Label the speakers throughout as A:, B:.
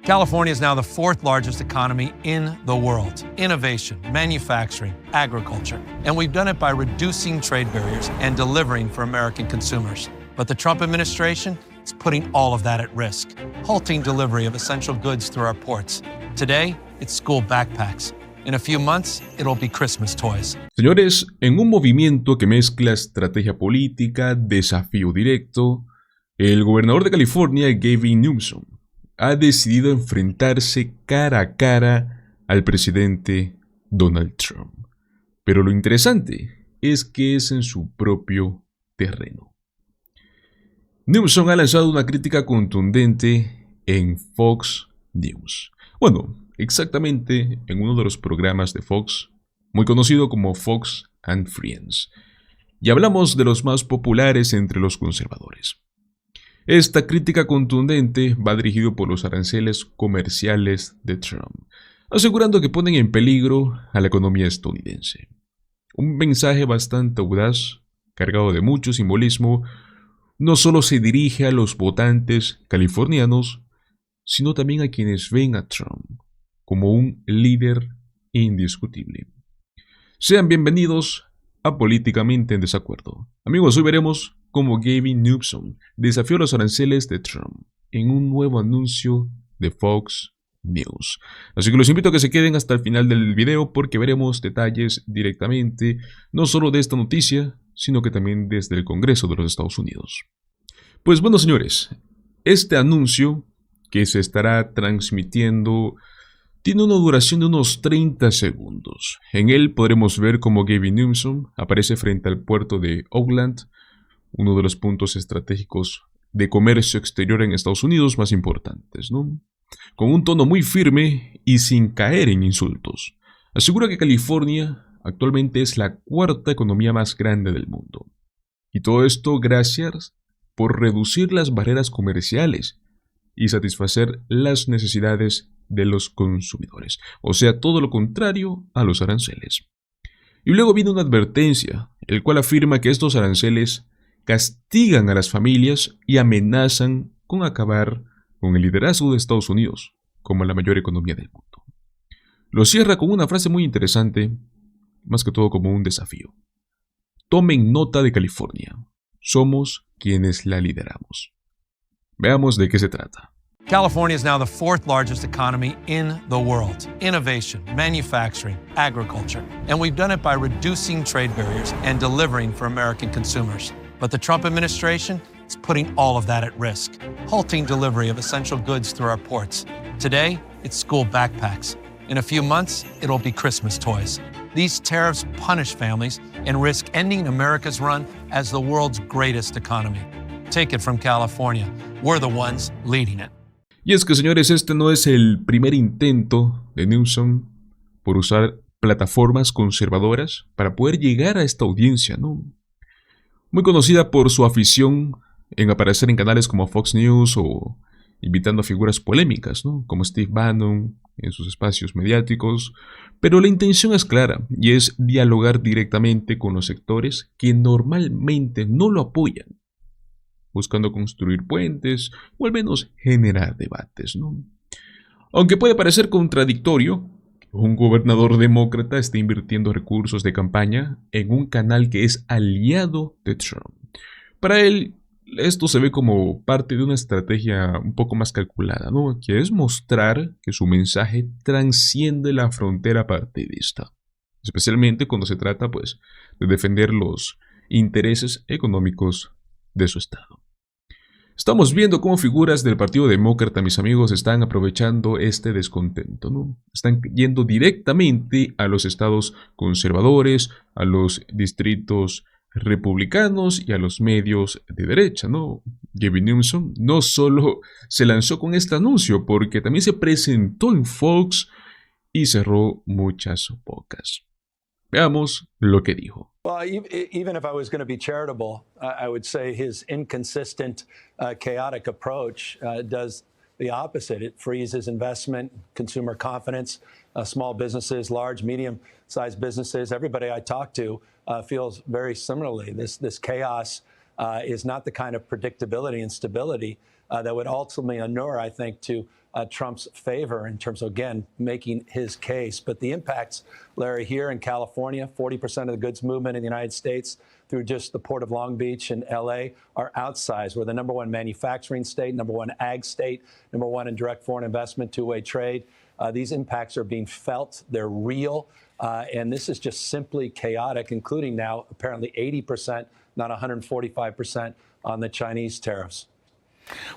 A: California is now the fourth largest economy in the world. Innovation, manufacturing, agriculture. And we've done it by reducing trade barriers and delivering for American consumers. But the Trump administration is putting all of that at risk, halting delivery of essential goods through our ports. Today, it's school backpacks. In a few months, it'll be Christmas toys.
B: Señores, en un movimiento que mezcla estrategia política, desafío directo, el gobernador de California, Gavin Newsom, ha decidido enfrentarse cara a cara al presidente Donald Trump. Pero lo interesante es que es en su propio terreno. Newsom ha lanzado una crítica contundente en Fox News. Bueno, exactamente en uno de los programas de Fox, muy conocido como Fox and Friends. Y hablamos de los más populares entre los conservadores. Esta crítica contundente va dirigido por los aranceles comerciales de Trump, asegurando que ponen en peligro a la economía estadounidense. Un mensaje bastante audaz, cargado de mucho simbolismo, no solo se dirige a los votantes californianos, sino también a quienes ven a Trump como un líder indiscutible. Sean bienvenidos a Políticamente en Desacuerdo. Amigos, hoy veremos cómo Gavin Newsom desafió los aranceles de Trump en un nuevo anuncio de Fox News. Así que los invito a que se queden hasta el final del video porque veremos detalles directamente, no solo de esta noticia, sino que también desde el Congreso de los Estados Unidos. Pues bueno, señores, este anuncio que se estará transmitiendo tiene una duración de unos 30 segundos. En él podremos ver cómo Gavin Newsom aparece frente al puerto de Oakland, uno de los puntos estratégicos de comercio exterior en Estados Unidos más importantes, ¿no? Con un tono muy firme y sin caer en insultos. Asegura que California actualmente es la cuarta economía más grande del mundo. Y todo esto gracias por reducir las barreras comerciales y satisfacer las necesidades de los consumidores. O sea, todo lo contrario a los aranceles. Y luego viene una advertencia, el cual afirma que estos aranceles castigan a las familias y amenazan con acabar con el liderazgo de Estados Unidos como la mayor economía del mundo. Lo cierra con una frase muy interesante, más que todo como un desafío. Tomen nota de California, somos quienes la lideramos. Veamos de qué se trata.
A: California is now the fourth largest economy in the world. Innovation, manufacturing, agriculture. And we've done it by reducing trade barriers and delivering for American consumers. But the Trump administration is putting all of that at risk, halting delivery of essential goods through our ports. Today, it's school backpacks. In a few months, it'll be Christmas toys. These tariffs punish families and risk ending America's run as the world's greatest economy. Take it from California. We're the ones leading it.
B: Y es que, señores, este no es el primer intento de Newsom por usar plataformas conservadoras para poder llegar a esta audiencia, ¿no? Muy conocida por su afición en aparecer en canales como Fox News o invitando a figuras polémicas, ¿no? Como Steve Bannon en sus espacios mediáticos. Pero la intención es clara y es dialogar directamente con los sectores que normalmente no lo apoyan, buscando construir puentes o al menos generar debates, ¿no? Aunque puede parecer contradictorio que un gobernador demócrata esté invirtiendo recursos de campaña en un canal que es aliado de Trump. Para él, esto se ve como parte de una estrategia un poco más calculada, ¿no? Que es mostrar que su mensaje transciende la frontera partidista, especialmente cuando se trata, pues, de defender los intereses económicos de su estado. Estamos viendo cómo figuras del Partido Demócrata, mis amigos, están aprovechando este descontento, ¿no? Están yendo directamente a los estados conservadores, a los distritos republicanos y a los medios de derecha, ¿no? Gavin Newsom no solo se lanzó con este anuncio, porque también se presentó en Fox y cerró muchas bocas. Veamos lo que dijo.
C: Well, even if I was going to be charitable, I would say his inconsistent, chaotic approach does the opposite. It freezes investment, consumer confidence, small businesses, large, medium-sized businesses. Everybody I talk to feels very similarly. This chaos is not the kind of predictability and stability that would ultimately inure, I think, to Trump's favor in terms of, again, making his case. But the impacts, Larry, here in California, 40% of the goods movement in the United States through just the Port of Long Beach and L.A. are outsized. We're the #1 manufacturing state, #1 ag state, #1 in direct foreign investment, two-way trade. These impacts are being felt. They're real. And this is just simply chaotic, including now apparently 80%, not 145% on the Chinese tariffs.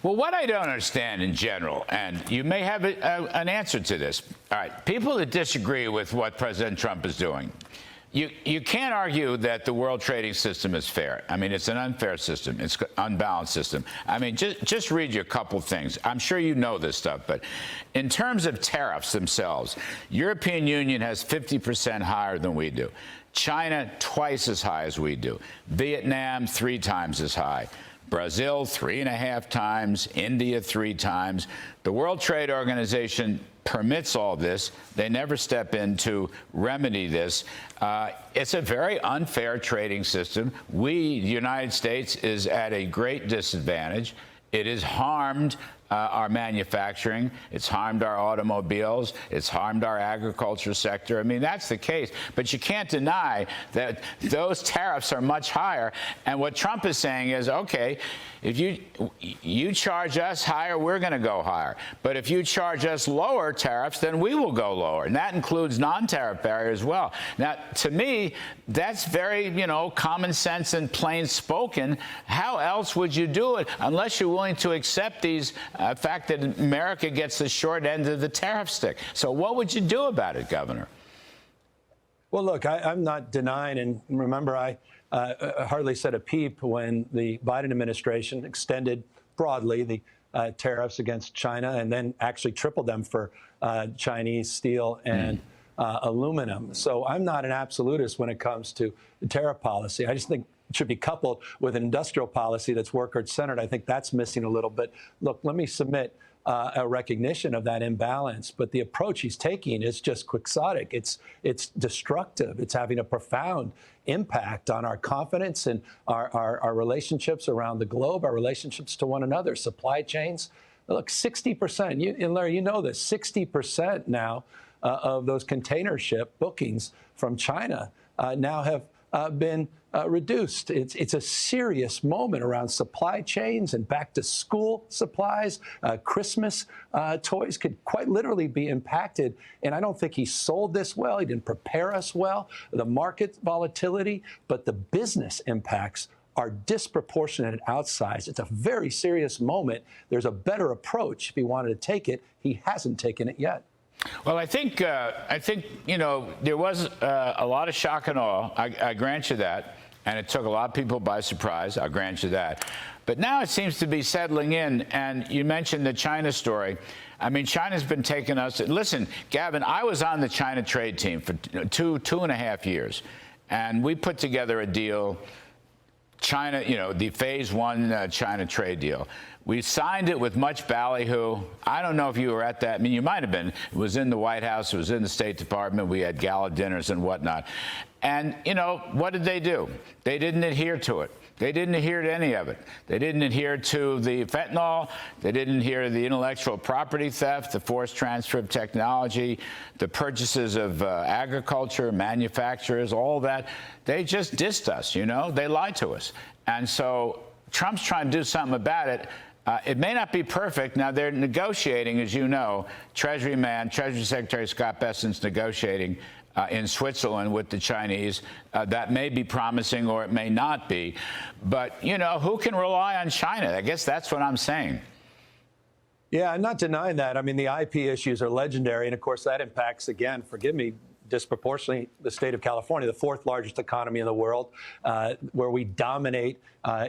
D: Well, what I don't understand in general, and you may have an answer to this. All right, people that disagree with what President Trump is doing, you can't argue that the world trading system is fair. I mean, it's an unfair system. It's an unbalanced system. I mean, just read you a couple things. I'm sure you know this stuff, but in terms of tariffs themselves, European Union has 50% higher than we do. China, twice as high as we do. Vietnam, 3 times as high. Brazil, 3.5 times, India, 3 times. The World Trade Organization permits all this. They never step in to remedy this. It's a very unfair trading system. We, the United States, is at a great disadvantage. It has harmed our manufacturing. It's harmed our automobiles. It's harmed our agriculture sector. I mean, that's the case. But you can't deny that those tariffs are much higher. And what Trump is saying is, okay, if you charge us higher, we're going to go higher. But if you charge us lower tariffs, then we will go lower. And that includes non-tariff barriers as well. Now, to me, that's very, common sense and plain spoken. How else would you do it unless you're willing to accept these fact that America gets the short end of the tariff stick? So what would you do about it, Governor?
C: Well, look, I'm not denying, and remember, I hardly said a peep when the Biden administration extended broadly the tariffs against China and then actually tripled them for Chinese steel and aluminum. So I'm not an absolutist when it comes to tariff policy. I just think it should be coupled with an industrial policy that's worker-centered. I think that's missing a little bit. Look, let me submit a recognition of that imbalance, but the approach he's taking is just quixotic. It's destructive. It's having a profound impact on our confidence and our relationships around the globe, our relationships to one another, supply chains. Look, 60%, and Larry, you know this, 60% now of those container ship bookings from China now have been reduced. It's a serious moment around supply chains and back to school supplies. Christmas toys could quite literally be impacted. And I don't think he sold this well. He didn't prepare us well. The market volatility, but the business impacts are disproportionate and outsized. It's a very serious moment. There's a better approach if he wanted to take it. He hasn't taken it yet.
D: Well, I think there was a lot of shock and awe. I grant you that, and it took a lot of people by surprise. I grant you that. But now it seems to be settling in. And you mentioned the China story. I mean, China's been taking us. Listen, Gavin, I was on the China trade team for two and a half years, and we put together a deal. China, the phase 1 China trade deal. We signed it with much ballyhoo. I don't know if you were at that. I mean, you might have been. It was in the White House. It was in the State Department. We had gala dinners and whatnot. And, what did they do? They didn't adhere to it. They didn't adhere to any of it. They didn't adhere to the fentanyl. They didn't adhere to the intellectual property theft, the forced transfer of technology, the purchases of agriculture, manufacturers, all that. They just dissed us, They lied to us. And so Trump's trying to do something about it. It may not be perfect. Now, they're negotiating, as you know. Treasury Secretary Scott Bessent's negotiating in Switzerland with the Chinese. That may be promising or it may not be. But, who can rely on China? I guess that's what I'm saying.
C: Yeah, I'm not denying that. I mean, the IP issues are legendary. And, of course, that impacts, again, forgive me, disproportionately the state of California, the 4th largest economy in the world, where we dominate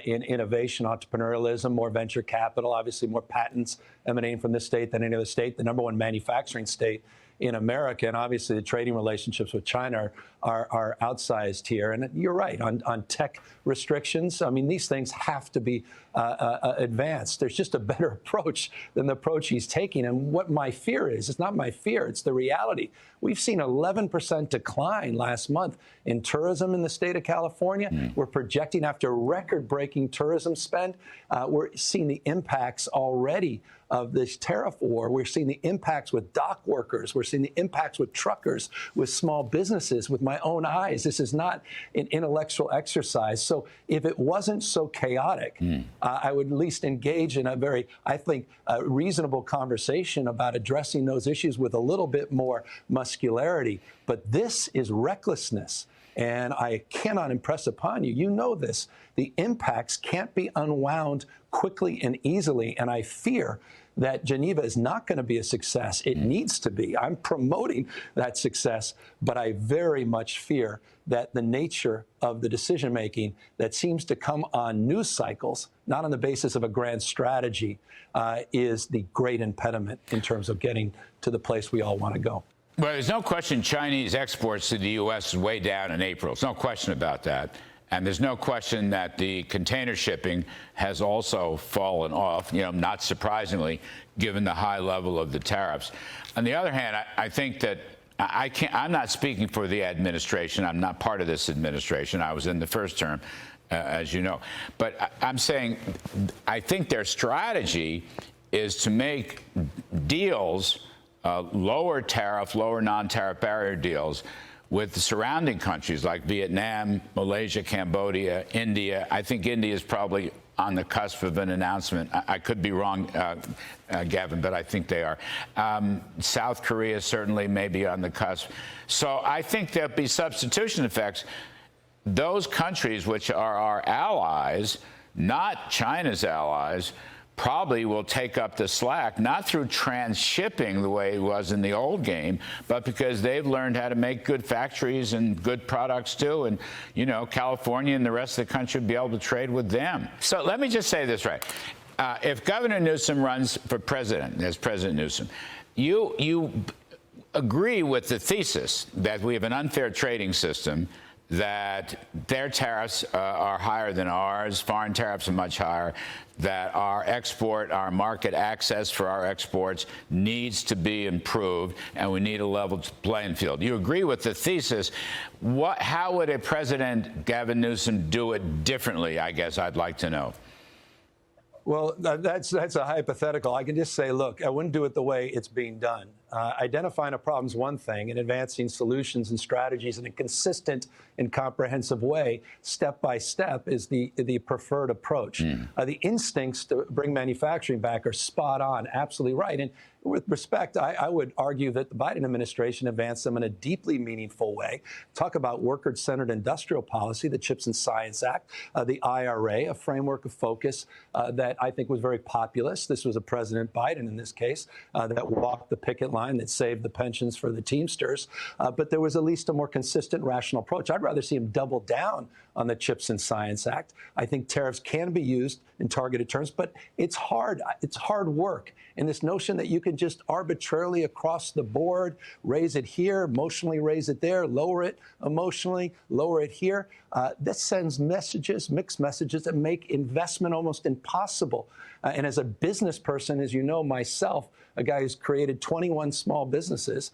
C: in innovation, entrepreneurialism, more venture capital, obviously more patents emanating from this state than any other state, the #1 manufacturing state in America. And obviously the trading relationships with China are outsized here. And you're right, on tech restrictions, I mean, these things have to be advanced. There's just a better approach than the approach he's taking. And what my fear is, it's not my fear, it's the reality. We've seen 11% decline last month in tourism in the state of California. We're projecting after record-breaking tourism spend, we're seeing the impacts already of this tariff war. We're seeing the impacts with dock workers. We're seeing the impacts with truckers, with small businesses, with my own eyes. This is not an intellectual exercise. So if it wasn't so chaotic, I would at least engage in a very, I think, reasonable conversation about addressing those issues with a little bit more muscularity. But this is recklessness. And I cannot impress upon you, you know this, the impacts can't be unwound quickly and easily. And I fear that Geneva is not going to be a success. It needs to be. I'm promoting that success, but I very much fear that the nature of the decision making that seems to come on news cycles, not on the basis of a grand strategy, is the great impediment in terms of getting to the place we all want to go.
D: Well, there's no question Chinese exports to the U.S. is way down in April. There's no question about that. And there's no question that the container shipping has also fallen off, not surprisingly, given the high level of the tariffs. On the other hand, I think that I'm not speaking for the administration. I'm not part of this administration. I was in the first term, as you know. But I'm saying I think their strategy is to make deals, lower tariff, lower non-tariff barrier deals with the surrounding countries like Vietnam, Malaysia, Cambodia, India. I think India is probably on the cusp of an announcement. I could be wrong, Gavin, but I think they are. South Korea certainly may be on the cusp. So I think there'll be substitution effects. Those countries which are our allies, not China's allies, probably will take up the slack, not through transshipping the way it was in the old game, but because they've learned how to make good factories and good products too. And, California and the rest of the country will be able to trade with them. So let me just say this right. If Governor Newsom runs for president, as President Newsom, you agree with the thesis that we have an unfair trading system, that their tariffs are higher than ours, foreign tariffs are much higher, that our market access for our exports needs to be improved, and we need a level playing field. You agree with the thesis. How would a President Gavin Newsom do it differently, I guess I'd like to know.
C: Well, that's a hypothetical. I can just say, look, I wouldn't do it the way it's being done. Identifying a problem is one thing, and advancing solutions and strategies in a consistent and comprehensive way, step by step, is the preferred approach. The instincts to bring manufacturing back are spot on, absolutely right. And with respect, I would argue that the Biden administration advanced them in a deeply meaningful way. Talk about worker-centered industrial policy, the CHIPS and Science Act, the IRA, a framework of focus that I think was very populist. This was a President Biden, in this case, that walked the picket line, that saved the pensions for the Teamsters. But there was at least a more consistent, rational approach. I'd rather see him double down on the CHIPS and Science Act. I think tariffs can be used in targeted terms, but it's hard. It's hard work. And this notion that you can just arbitrarily across the board raise it here, emotionally raise it there, lower it emotionally, lower it here, that sends messages, mixed messages that make investment almost impossible. And as a business person, as you know, myself, a guy who's created 21 small businesses,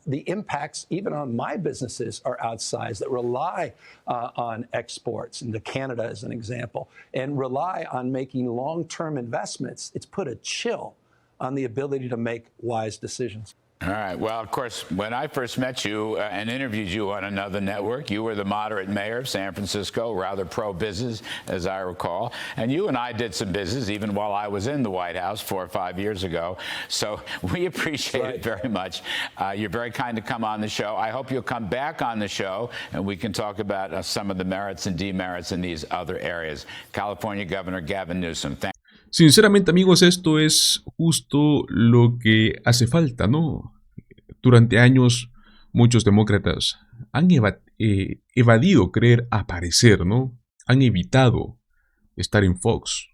C: the impacts even on my businesses are outsized that rely on exports, into Canada as an example, and rely on making long-term investments. It's put a chill on the ability to make wise decisions.
D: All right. Well, of course, when I first met you and interviewed you on another network, you were the moderate mayor of San Francisco, rather pro-business, as I recall. And you and I did some business even while I was in the White House 4 or 5 years ago. So we appreciate it very much. You're very kind to come on the show. I hope you'll come back on the show and we can talk about some of the merits and demerits in these other areas. California Governor Gavin Newsom.
B: Sinceramente, amigos, esto es justo lo que hace falta, ¿no? Durante años, muchos demócratas han evadido querer aparecer, ¿no? Han evitado estar en Fox.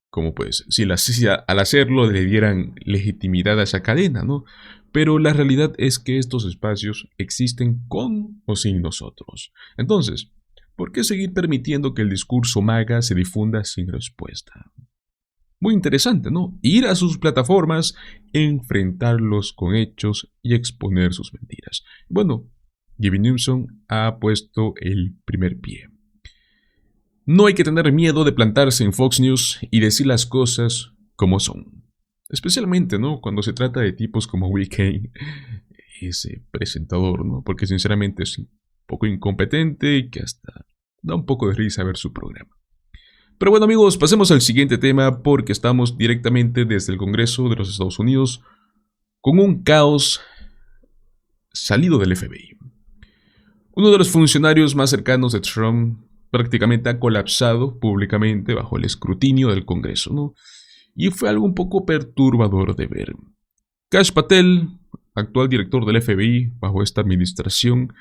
B: Como pues, si al hacerlo le dieran legitimidad a esa cadena, ¿no? Pero la realidad es que estos espacios existen con o sin nosotros. Entonces, ¿por qué seguir permitiendo que el discurso MAGA se difunda sin respuesta? Muy interesante, ¿no? Ir a sus plataformas, enfrentarlos con hechos y exponer sus mentiras. Bueno, Gavin Newsom ha puesto el primer pie. No hay que tener miedo de plantarse en Fox News y decir las cosas como son. Especialmente, ¿no? Cuando se trata de tipos como Will Kane, ese presentador, ¿no? Porque sinceramente es un poco incompetente y que hasta da un poco de risa ver su programa. Pero bueno amigos, pasemos al siguiente tema porque estamos directamente desde el Congreso de los Estados Unidos con un caos salido del FBI. Uno de los funcionarios más cercanos de Trump prácticamente ha colapsado públicamente bajo el escrutinio del Congreso, ¿no? Y fue algo un poco perturbador de ver. Kash Patel, actual director del FBI bajo esta administración,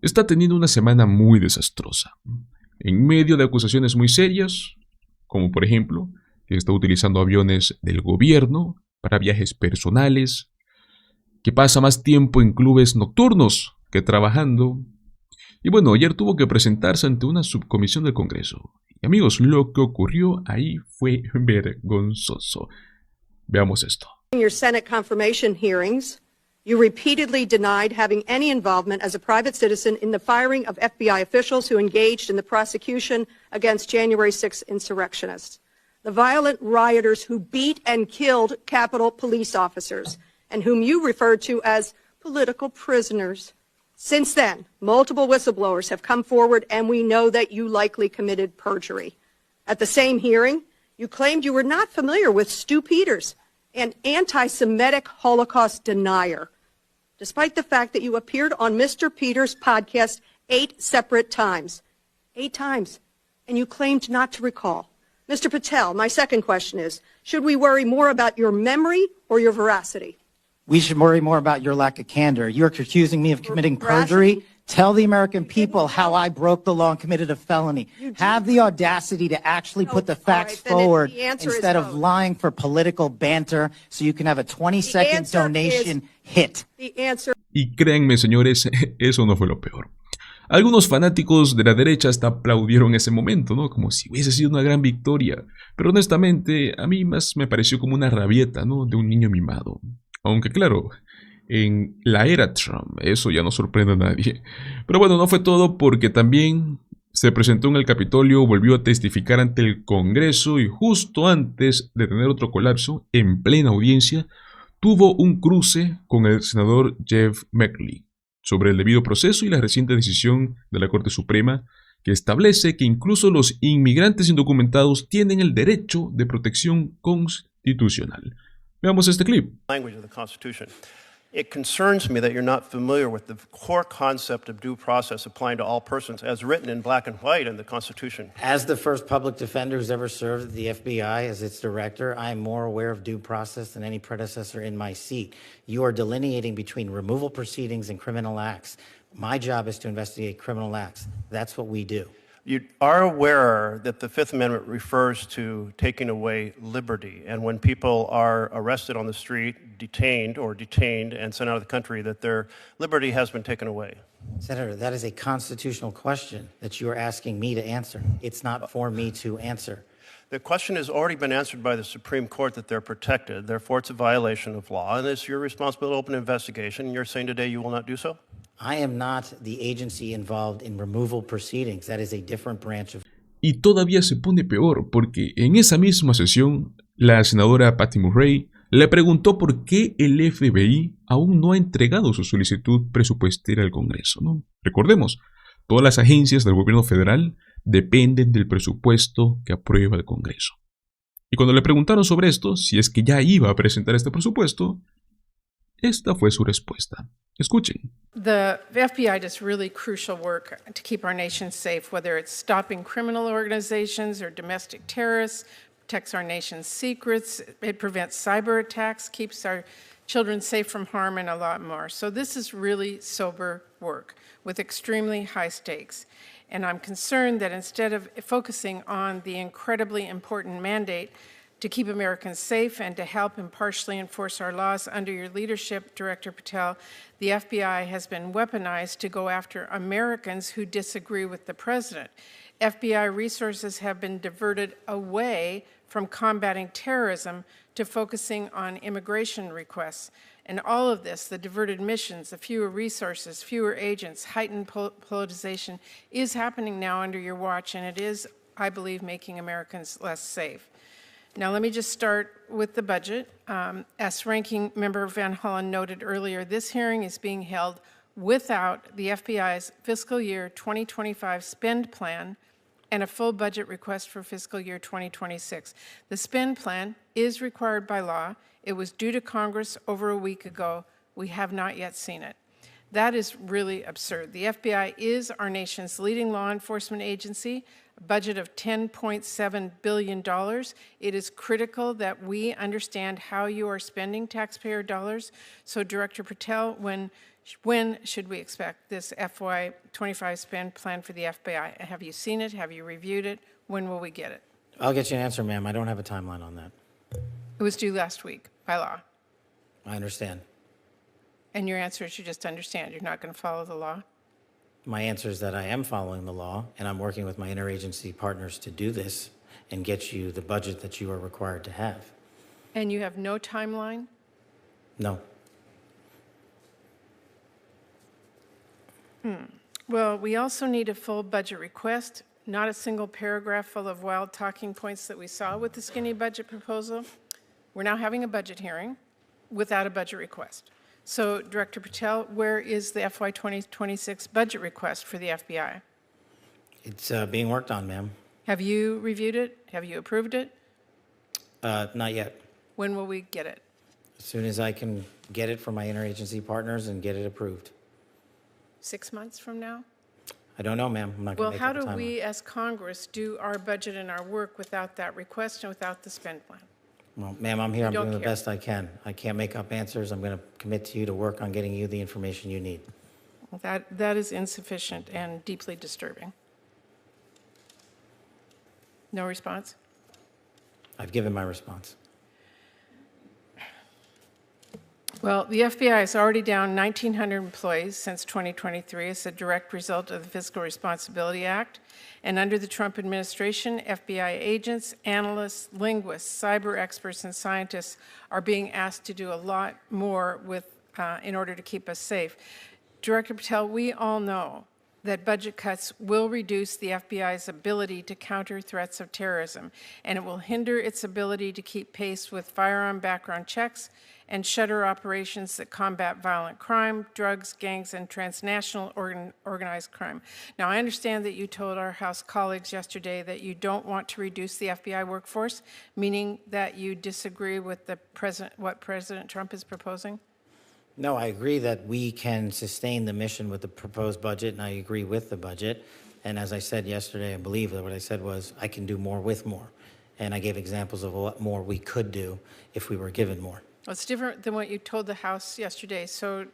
B: está teniendo una semana muy desastrosa. En medio de acusaciones muy serias, como por ejemplo que está utilizando aviones del gobierno para viajes personales, que pasa más tiempo en clubes nocturnos que trabajando. Y bueno, ayer tuvo que presentarse ante una subcomisión del Congreso. Y amigos, lo que ocurrió ahí fue vergonzoso. Veamos esto.
E: In your Senate confirmation hearings, you repeatedly denied having any involvement as a private citizen in the firing of FBI officials who engaged in the prosecution against January 6 insurrectionists, the violent rioters who beat and killed Capitol police officers, and whom you referred to as political prisoners. Since then, multiple whistleblowers have come forward, and we know that you likely committed perjury. At the same hearing, you claimed you were not familiar with Stu Peters, an anti-Semitic Holocaust denier, despite the fact that you appeared on Mr. Peters' podcast 8 separate times. 8 times. And you claimed not to recall. Mr. Patel, my second question is, should we worry more about your memory or your veracity?
F: We should worry more about your lack of candor. You're accusing me of committing perjury. Tell the American people how I broke the law and committed a felony. Have the audacity to actually put the facts forward instead of lying for political banter so you can have a 20-second donation hit.
B: Y créanme, señores, eso no fue lo peor. Algunos fanáticos de la derecha hasta aplaudieron ese momento, ¿no? Como si hubiese sido una gran victoria. Pero honestamente, a mí más me pareció como una rabieta, ¿no? De un niño mimado. Aunque claro, en la era Trump, eso ya no sorprende a nadie. Pero bueno, no fue todo porque también se presentó en el Capitolio, volvió a testificar ante el Congreso y justo antes de tener otro colapso, en plena audiencia, tuvo un cruce con el senador Jeff Merkley sobre el debido proceso y la reciente decisión de la Corte Suprema que establece que incluso los inmigrantes indocumentados tienen el derecho de protección constitucional. Veamos este clip.
G: Language of the Constitution. It concerns me that you're not familiar with the core concept of due process applying to all persons as written in black and white in the Constitution.
F: As the first public defender who's ever served the FBI as its director, I am more aware of due process than any predecessor in my seat. You are delineating between removal proceedings and criminal acts. My job is to investigate criminal acts. That's what we do.
G: You are aware that the Fifth Amendment refers to taking away liberty, and when people are arrested on the street, detained and sent out of the country, that their liberty has been taken away.
F: Senator, that is a constitutional question that you are asking me to answer. It's not for me to answer.
G: The question has already been answered by the Supreme Court that they're protected. Therefore, it's a violation of law, and it's your responsibility to open an investigation. And you're saying today you will not do so?
F: I am not the agency involved in removal proceedings. That is a different branch of...
B: Y todavía se pone peor porque en esa misma sesión, la senadora Patty Murray le preguntó por qué el FBI aún no ha entregado su solicitud presupuestaria al Congreso, ¿no? Recordemos, todas las agencias del gobierno federal dependen del presupuesto que aprueba el Congreso. Y cuando le preguntaron sobre esto, si es que ya iba a presentar este presupuesto, esta fue su respuesta. Escuchen.
H: The FBI does really crucial work to keep our nation safe, whether it's stopping criminal organizations or domestic terrorists, protects our nation's secrets, it prevents cyber attacks, keeps our children safe from harm, and a lot more. So this is really sober work with extremely high stakes. And I'm concerned that instead of focusing on the incredibly important mandate to keep Americans safe and to help impartially enforce our laws under your leadership, Director Patel, the FBI has been weaponized to go after Americans who disagree with the president. FBI resources have been diverted away from combating terrorism to focusing on immigration requests. And all of this, the diverted missions, the fewer resources, fewer agents, heightened politicization, is happening now under your watch, and it is, I believe, making Americans less safe. Now, let me just start with the budget. As Ranking Member Van Hollen noted earlier, this hearing is being held without the FBI's fiscal year 2025 spend plan and a full budget request for fiscal year 2026. The spend plan is required by law. It was due to Congress over a week ago. We have not yet seen it. That is really absurd. The FBI is our nation's leading law enforcement agency, a budget of $10.7 billion. It is critical that we understand how you are spending taxpayer dollars. So, Director Patel, when should we expect this FY25 spend plan for the FBI? Have you seen it? Have you reviewed it? When will we get it?
F: I'll get you an answer, ma'am. I don't have a timeline on that.
H: It was due last week by law.
F: I understand.
H: And your answer is you just understand. You're not going to follow the law?
F: My answer is that I am following the law, and I'm working with my interagency partners to do this and get you the budget that you are required to have.
H: And you have no timeline?
F: No.
H: Well, we also need a full budget request, not a single paragraph full of wild talking points that we saw with the skinny budget proposal. We're now having a budget hearing without a budget request. So, Director Patel, where is the FY 2026 budget request for the FBI?
F: It's being worked on, ma'am.
H: Have you reviewed it? Have you approved it?
F: Not yet.
H: When will we get it?
F: As soon as I can get it from my interagency partners and get it approved.
H: 6 months from now?
F: I don't know, ma'am. I'm not going
H: Well,
F: to make
H: how
F: up a
H: do
F: timeline.
H: we as Congress do our budget and our work without that request and without the spend plan?
F: Well, ma'am, I'm here. I'm
H: don't
F: doing the
H: care.
F: best I can. I can't make up answers. I'm going to commit to you to work on getting you the information you need.
H: That is insufficient and deeply disturbing. No response?
F: I've given my response.
H: Well, the FBI is already down 1,900 employees since 2023 as a direct result of the Fiscal Responsibility Act. And under the Trump administration, FBI agents, analysts, linguists, cyber experts, and scientists are being asked to do a lot more in order to keep us safe. Director Patel, we all know that budget cuts will reduce the FBI's ability to counter threats of terrorism, and it will hinder its ability to keep pace with firearm background checks and shutter operations that combat violent crime, drugs, gangs, and transnational organized crime. Now, I understand that you told our House colleagues yesterday that you don't want to reduce the FBI workforce, meaning that you disagree with what President Trump is proposing?
F: No, I agree that we can sustain the mission with the proposed budget, and I agree with the budget. And as I said yesterday, I believe that what I said was I can do more with more. And I gave examples of what more we could do if we were given more.
H: Well, it's different than what you told the House yesterday. So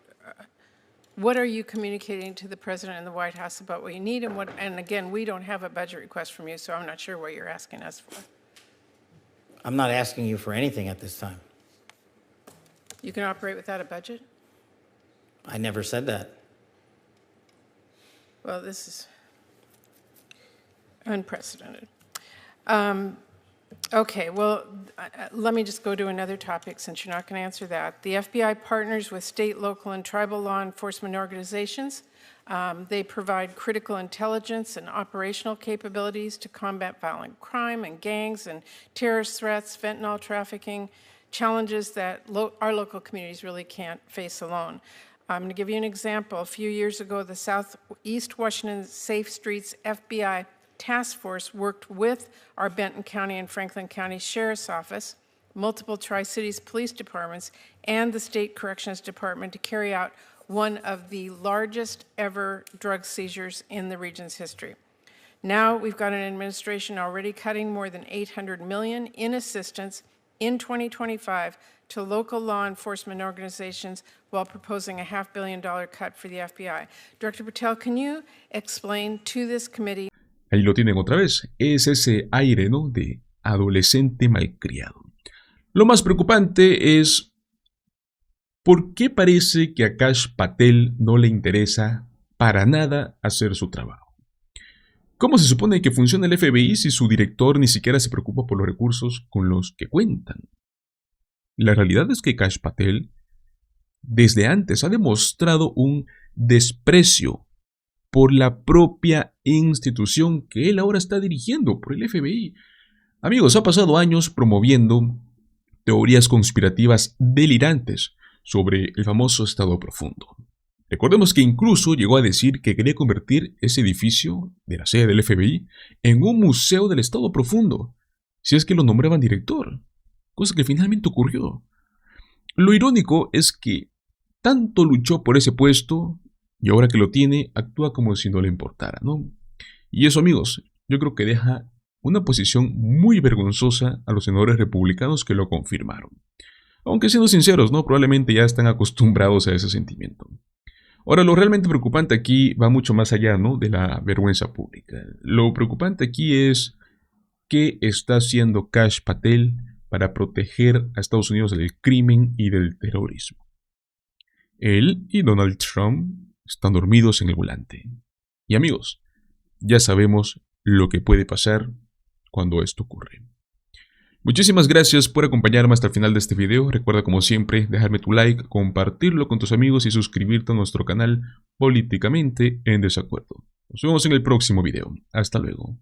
H: what are you communicating to the President and the White House about what you need? And again, we don't have a budget request from you, so I'm not sure what you're asking us for.
F: I'm not asking you for anything at this time.
H: You can operate without a budget?
F: I never said that.
H: Well, this is unprecedented. Okay, well, let me just go to another topic since you're not going to answer that. The FBI partners with state, local, and tribal law enforcement organizations. They provide critical intelligence and operational capabilities to combat violent crime and gangs and terrorist threats, fentanyl trafficking, challenges that our local communities really can't face alone. I'm going to give you an example. A few years ago, the Southeast Washington Safe Streets FBI Task Force worked with our Benton County and Franklin County Sheriff's Office, multiple Tri-Cities police departments, and the State Corrections Department to carry out one of the largest ever drug seizures in the region's history. Now we've got an administration already cutting more than $800 million in assistance in 2025 to local law enforcement organizations while proposing a $500 million cut for the FBI. Director Patel, can you explain to this committee?
B: Ahí lo tienen otra vez. Es ese aire, ¿no?, de adolescente malcriado. Lo más preocupante es ¿por qué parece que a Kash Patel no le interesa para nada hacer su trabajo? ¿Cómo se supone que funciona el FBI si su director ni siquiera se preocupa por los recursos con los que cuentan? La realidad es que Kash Patel desde antes ha demostrado un desprecio por la propia institución que él ahora está dirigiendo, por el FBI. Amigos, ha pasado años promoviendo teorías conspirativas delirantes sobre el famoso Estado Profundo. Recordemos que incluso llegó a decir que quería convertir ese edificio de la sede del FBI en un museo del Estado Profundo, si es que lo nombraban director, cosa que finalmente ocurrió. Lo irónico es que tanto luchó por ese puesto y ahora que lo tiene, actúa como si no le importara, ¿no? Y eso, amigos, yo creo que deja una posición muy vergonzosa a los senadores republicanos que lo confirmaron. Aunque siendo sinceros, ¿no? Probablemente ya están acostumbrados a ese sentimiento. Ahora, lo realmente preocupante aquí va mucho más allá, ¿no? De la vergüenza pública. Lo preocupante aquí es qué está haciendo Kash Patel para proteger a Estados Unidos del crimen y del terrorismo. Él y Donald Trump están dormidos en el volante. Y amigos, ya sabemos lo que puede pasar cuando esto ocurre. Muchísimas gracias por acompañarme hasta el final de este video. Recuerda, como siempre, dejarme tu like, compartirlo con tus amigos y suscribirte a nuestro canal Políticamente en Desacuerdo. Nos vemos en el próximo video. Hasta luego.